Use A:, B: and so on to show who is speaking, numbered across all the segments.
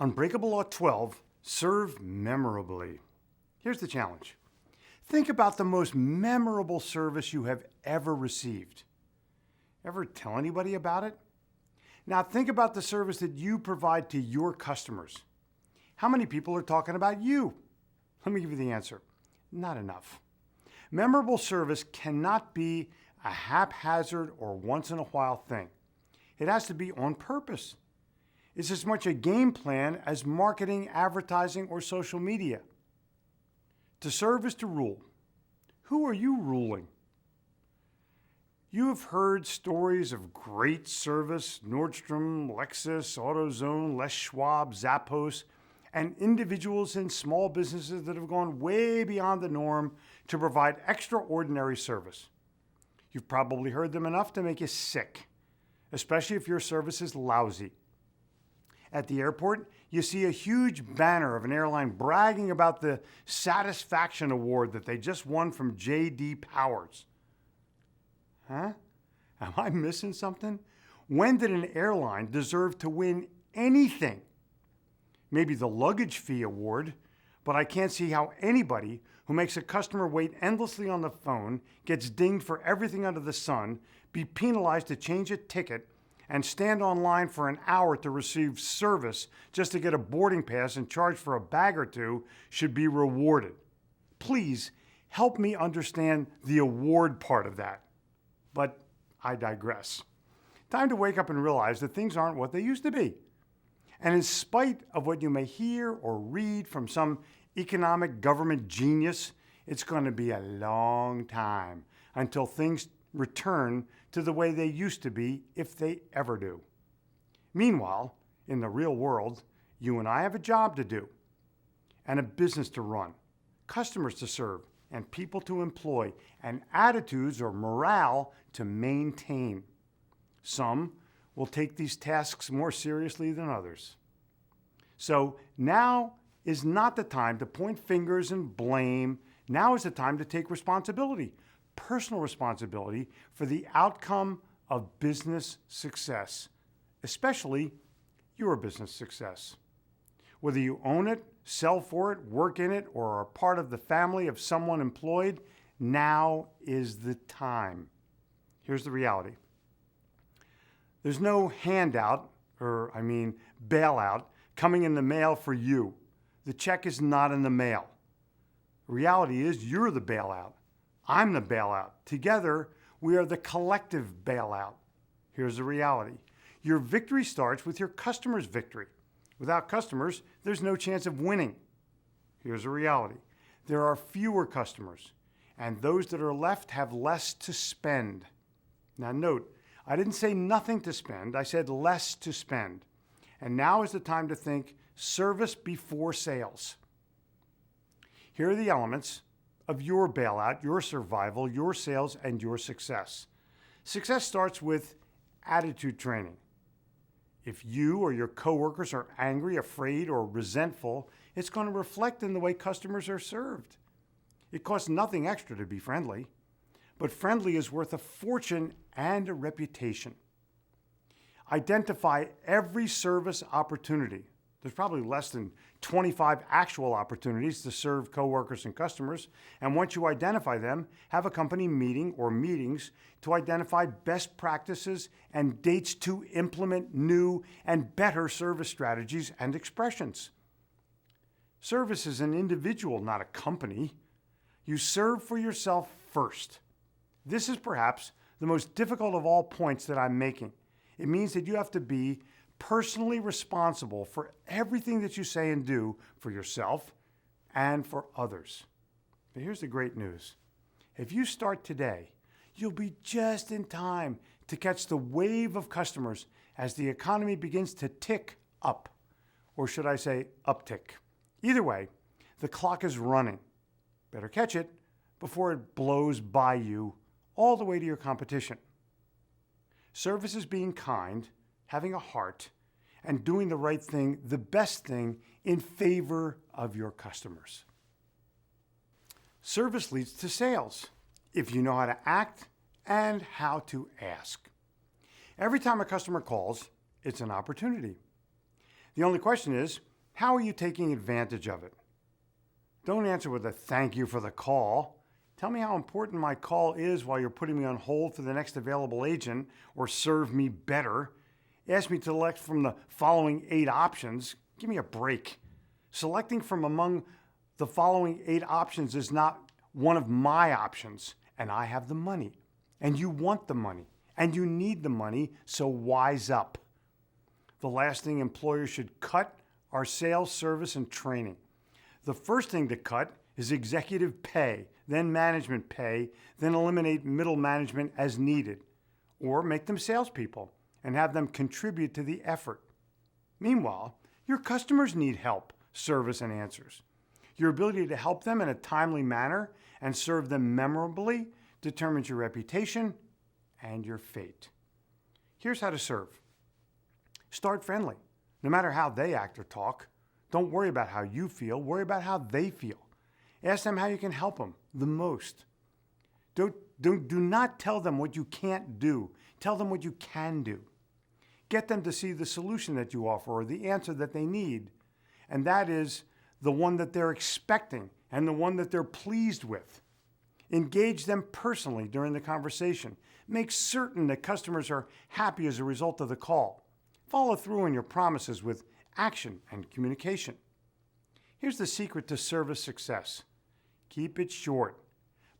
A: Unbreakable Law 12, serve memorably. Here's the challenge. Think about the most memorable service you have ever received. Ever tell anybody about it? Now think about the service that you provide to your customers. How many people are talking about you? Let me give you the answer. Not enough. Memorable service cannot be a haphazard or once-in-a-while thing. It has to be on purpose. It's as much a game plan as marketing, advertising, or social media. To serve is to rule. Who are you ruling? You have heard stories of great service, Nordstrom, Lexus, AutoZone, Les Schwab, Zappos, and individuals in small businesses that have gone way beyond the norm to provide extraordinary service. You've probably heard them enough to make you sick, especially if your service is lousy. At the airport, you see a huge banner of an airline bragging about the satisfaction award that they just won from J.D. Powers. Huh? Am I missing something? When did an airline deserve to win anything? Maybe the luggage fee award, but I can't see how anybody who makes a customer wait endlessly on the phone, gets dinged for everything under the sun, be penalized to change a ticket, and stand online for an hour to receive service just to get a boarding pass and charge for a bag or two should be rewarded. Please help me understand the award part of that. But I digress. Time to wake up and realize that things aren't what they used to be. And in spite of what you may hear or read from some economic government genius, it's going to be a long time until things return to the way they used to be, if they ever do. Meanwhile, in the real world, you and I have a job to do, and a business to run, customers to serve, and people to employ, and attitudes or morale to maintain. Some will take these tasks more seriously than others. So now is not the time to point fingers and blame. Now is the time to take responsibility, personal responsibility for the outcome of business success, especially your business success. Whether you own it, sell for it, work in it, or are part of the family of someone employed, now is the time. Here's the reality. There's no handout, bailout, coming in the mail for you. The check is not in the mail. The reality is you're the bailout. I'm the bailout. Together, we are the collective bailout. Here's the reality. Your victory starts with your customer's victory. Without customers, there's no chance of winning. Here's the reality. There are fewer customers, and those that are left have less to spend. Now note, I didn't say nothing to spend. I said less to spend. And now is the time to think service before sales. Here are the elements of your bailout, your survival, your sales, and your success. Success starts with attitude training. If you or your coworkers are angry, afraid, or resentful, it's going to reflect in the way customers are served. It costs nothing extra to be friendly, but friendly is worth a fortune and a reputation. Identify every service opportunity. There's probably less than 25 actual opportunities to serve coworkers and customers. And once you identify them, have a company meeting or meetings to identify best practices and dates to implement new and better service strategies and expressions. Service is an individual, not a company. You serve for yourself first. This is perhaps the most difficult of all points that I'm making. It means that you have to be personally responsible for everything that you say and do for yourself and for others. But here's the great news. If you start today, you'll be just in time to catch the wave of customers as the economy begins to tick up, or should I say uptick. Either way, the clock is running. Better catch it before it blows by you all the way to your competition. Service is being kind, having a heart, and doing the right thing, the best thing, in favor of your customers. Service leads to sales, if you know how to act and how to ask. Every time a customer calls, it's an opportunity. The only question is, How are you taking advantage of it? Don't answer with a thank you for the call. Tell me how important my call is while you're putting me on hold for the next available agent, or serve me better. Ask me to select from the following 8 options. Give me a break. Selecting from among the following 8 options is not one of my options, and I have the money, and you want the money, and you need the money, so wise up. The last thing employers should cut are sales, service, and training. The first thing to cut is executive pay, then management pay, then eliminate middle management as needed, or make them salespeople and have them contribute to the effort. Meanwhile, your customers need help, service, and answers. Your ability to help them in a timely manner and serve them memorably determines your reputation and your fate. Here's how to serve. Start friendly. No matter how they act or talk, don't worry about how you feel, worry about how they feel. Ask them how you can help them the most. Do not tell them what you can't do. Tell them what you can do. Get them to see the solution that you offer or the answer that they need, and that is the one that they're expecting and the one that they're pleased with. Engage them personally during the conversation. Make certain that customers are happy as a result of the call. Follow through on your promises with action and communication. Here's the secret to service success. Keep it short,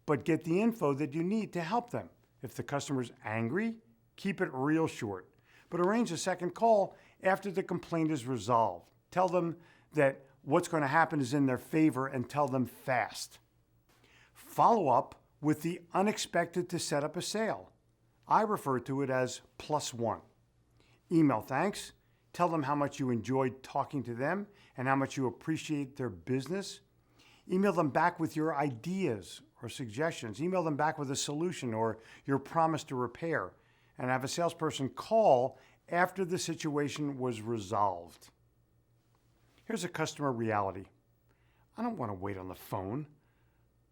A: but get the info that you need to help them. If the customer's angry, keep it real short, but arrange a second call after the complaint is resolved. Tell them that what's going to happen is in their favor and tell them fast. Follow up with the unexpected to set up a sale. I refer to it as +1. Email thanks. Tell them how much you enjoyed talking to them and how much you appreciate their business. Email them back with your ideas or suggestions. Email them back with a solution or your promise to repair, and have a salesperson call after the situation was resolved. Here's a customer reality. I don't want to wait on the phone.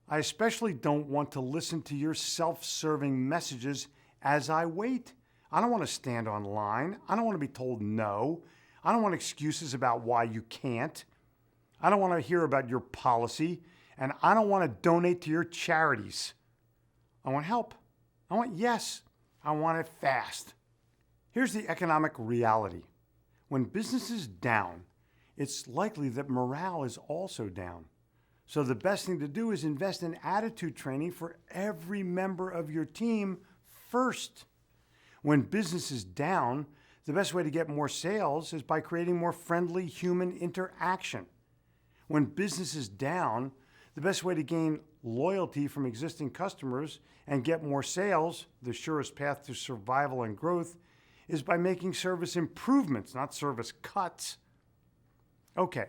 A: I especially don't want to listen to your self-serving messages as I wait. I don't want to stand online. I don't want to be told no. I don't want excuses about why you can't. I don't want to hear about your policy, and I don't want to donate to your charities. I want help. I want yes. I want it fast. Here's the economic reality. When business is down, it's likely that morale is also down. So the best thing to do is invest in attitude training for every member of your team first. When business is down, the best way to get more sales is by creating more friendly human interaction. When business is down, the best way to gain loyalty from existing customers and get more sales, the surest path to survival and growth, is by making service improvements, not service cuts. Okay,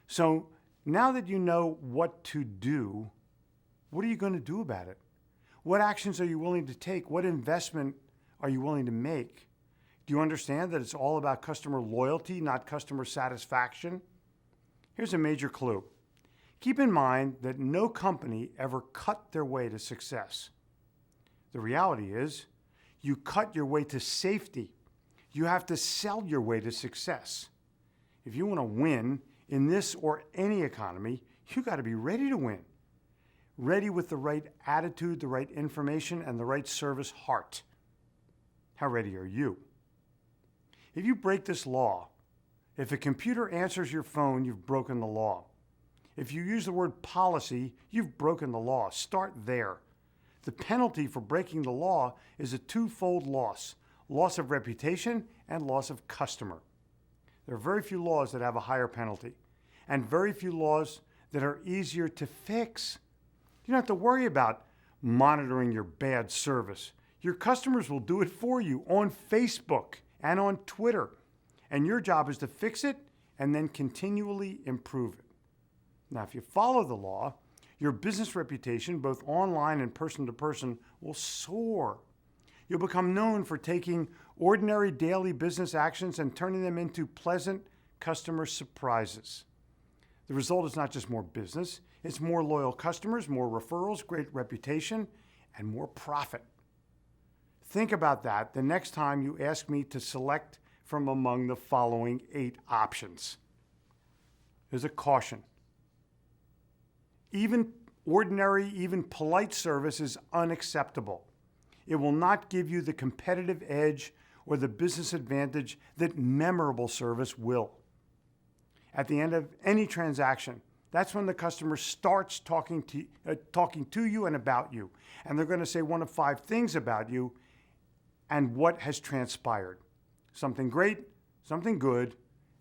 A: so now that you know what to do, what are you going to do about it? What actions are you willing to take? What investment are you willing to make? Do you understand that it's all about customer loyalty, not customer satisfaction? Here's a major clue. Keep in mind that no company ever cut their way to success. The reality is, you cut your way to safety. You have to sell your way to success. If you want to win in this or any economy, you got to be ready to win. Ready with the right attitude, the right information, and the right service heart. How ready are you? If you break this law, if a computer answers your phone, you've broken the law. If you use the word policy, you've broken the law. Start there. The penalty for breaking the law is a twofold loss: loss of reputation and loss of customer. There are very few laws that have a higher penalty, and very few laws that are easier to fix. You don't have to worry about monitoring your bad service. Your customers will do it for you on Facebook and on Twitter. And your job is to fix it and then continually improve it. Now, if you follow the law, your business reputation, both online and person to person, will soar. You'll become known for taking ordinary daily business actions and turning them into pleasant customer surprises. The result is not just more business, it's more loyal customers, more referrals, great reputation, and more profit. Think about that the next time you ask me to select from among the following 8 options. Here's a caution. Even ordinary, even polite service is unacceptable. It will not give you the competitive edge or the business advantage that memorable service will. At the end of any transaction, that's when the customer starts talking to you and about you. And they're going to say one of 5 things about you and what has transpired. Something great, something good,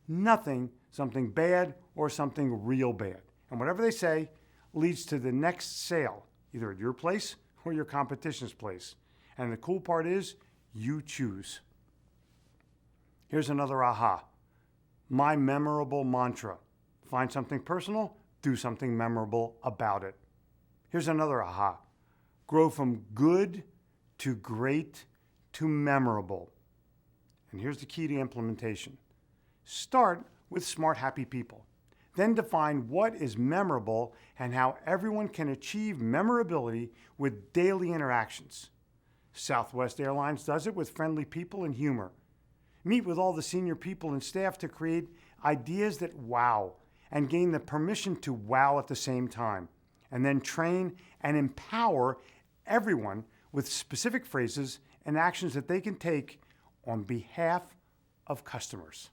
A: nothing, something bad, or something real bad. And whatever they say leads to the next sale, either at your place or your competition's place. And the cool part is, you choose. Here's another aha. My memorable mantra. Find something personal, do something memorable about it. Here's another aha. Grow from good to great to memorable. And here's the key to implementation. Start with smart, happy people. Then define what is memorable and how everyone can achieve memorability with daily interactions. Southwest Airlines does it with friendly people and humor. Meet with all the senior people and staff to create ideas that wow and gain the permission to wow at the same time. And then train and empower everyone with specific phrases and actions that they can take on behalf of customers.